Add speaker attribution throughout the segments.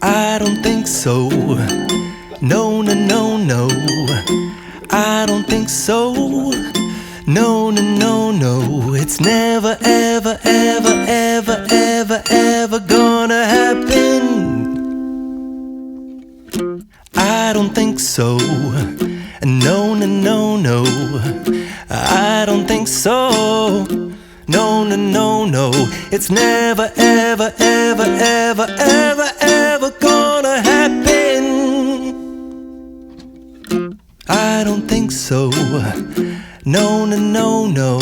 Speaker 1: I don't think so. No, no, no, no. I don't think so. No, no, no, no. It's never, ever, ever, ever, ever, ever gonna happen. I don't think so. No, no, no, no. I don't think so. No, no, no, no. It's never, ever, ever, ever, ever, ever gonna happen. I don't think so. No, no, no, no.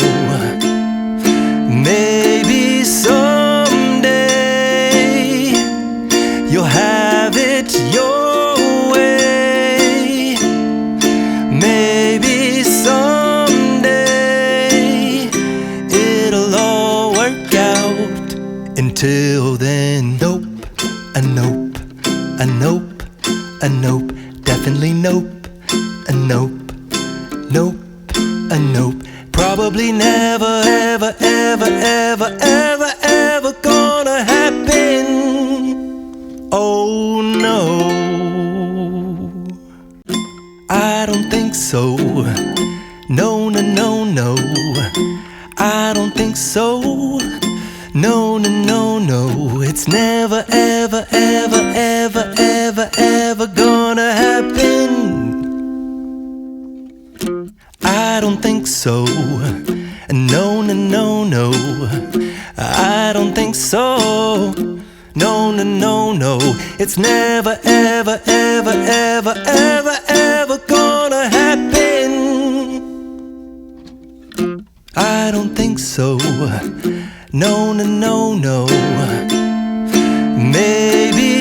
Speaker 1: Maybe someday you'll have it your way. Maybe someday it'll all work out. Until then, nope, a nope, a nope, a nope, definitely nope, a nope, nope, a nope. Probably never, ever, ever, ever, ever, ever gonna happen. Oh no, I don't think so. No, no, no, no. I don't think so. No, no, no, no. It's never, ever, ever, ever, ever, ever gonna happen. I don't think so. No, no, no, no. I don't think so. No, no, no, no. It's never, ever, ever, ever, ever, ever gonna happen. I don't think so. No, no, no, no. Maybe